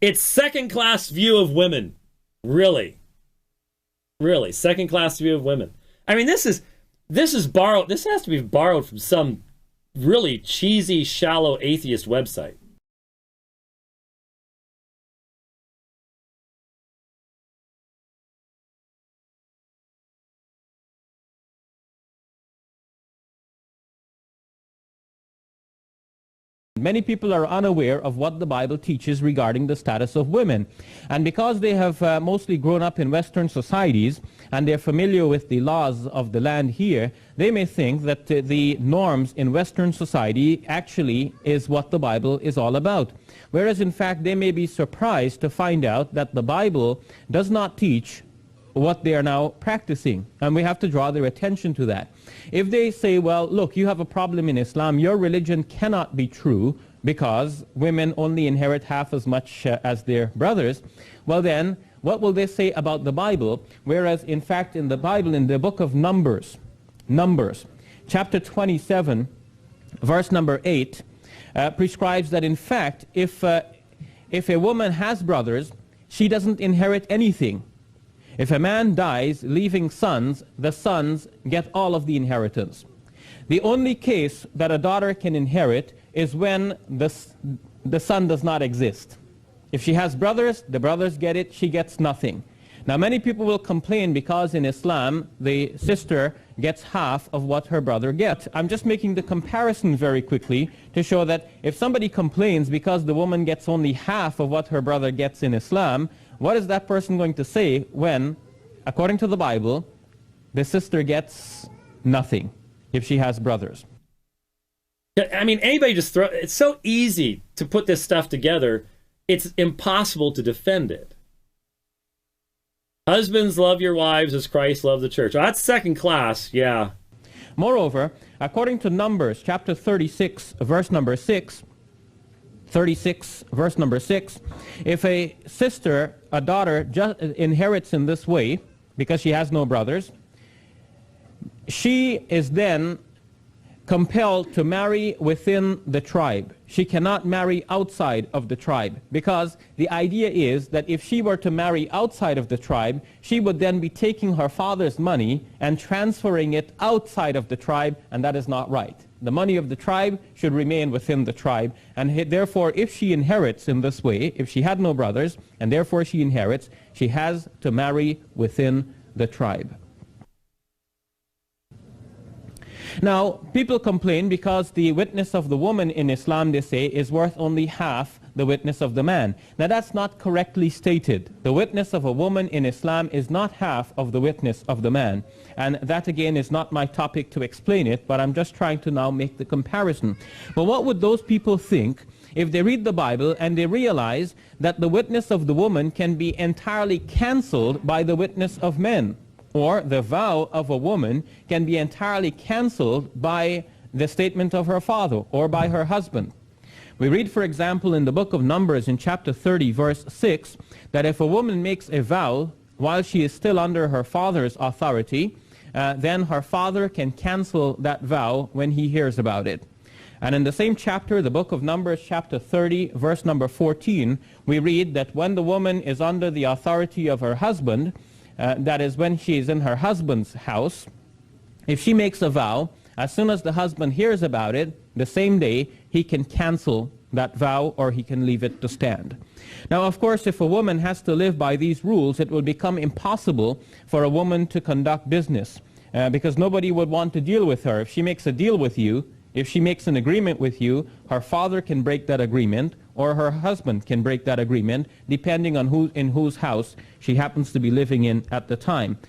It's second-class view of women. Really. Really, second-class view of women. I mean, this is borrowed. This has to be borrowed from some really cheesy, shallow atheist website. Many people are unaware of what the Bible teaches regarding the status of women. And because they have mostly grown up in Western societies and they're familiar with the laws of the land here, they may think that the norms in Western society actually is what the Bible is all about. Whereas in fact they may be surprised to find out that the Bible does not teach what they are now practicing, and we have to draw their attention to that. If they say, well, look, you have a problem in Islam, your religion cannot be true because women only inherit half as much as their brothers, well then, what will they say about the Bible? Whereas in fact in the Bible, in the book of Numbers, chapter 27, verse number 8, prescribes that in fact, if a woman has brothers, she doesn't inherit anything. If a man dies leaving sons, the sons get all of the inheritance. The only case that a daughter can inherit is when the son does not exist. If she has brothers, the brothers get it, she gets nothing. Now many people will complain because in Islam the sister gets half of what her brother gets. I'm just making the comparison very quickly to show that if somebody complains because the woman gets only half of what her brother gets in Islam, what is that person going to say when, according to the Bible, the sister gets nothing if she has brothers? I mean, anybody just throw... It's so easy to put this stuff together, it's impossible to defend it. Husbands, love your wives as Christ loved the church. Well, that's second class, yeah. Moreover, according to Numbers chapter 36, verse number 6, 36, verse number 6, if a sister, a daughter, inherits in this way, because she has no brothers, she is then compelled to marry within the tribe. She cannot marry outside of the tribe, because the idea is that if she were to marry outside of the tribe, she would then be taking her father's money and transferring it outside of the tribe, and that is not right. The money of the tribe should remain within the tribe, and therefore if she inherits in this way, if she had no brothers, and therefore she inherits, she has to marry within the tribe. Now, people complain because the witness of the woman in Islam, they say, is worth only half the witness of the man. Now, that's not correctly stated. The witness of a woman in Islam is not half of the witness of the man. And that, again, is not my topic to explain it, but I'm just trying to now make the comparison. But what would those people think if they read the Bible and they realize that the witness of the woman can be entirely cancelled by the witness of men? Or the vow of a woman can be entirely cancelled by the statement of her father or by her husband. We read, for example, in the book of Numbers in chapter 30, verse 6, that if a woman makes a vow while she is still under her father's authority, then her father can cancel that vow when he hears about it. And in the same chapter, the book of Numbers, chapter 30, verse number 14, we read that when the woman is under the authority of her husband, that is when she is in her husband's house, if she makes a vow, as soon as the husband hears about it, the same day he can cancel that vow or he can leave it to stand. Now, of course, if a woman has to live by these rules, it will become impossible for a woman to conduct business because nobody would want to deal with her. If she makes a deal with you, if she makes an agreement with you, her father can break that agreement or her husband can break that agreement, depending on in whose house she happens to be living in at the time.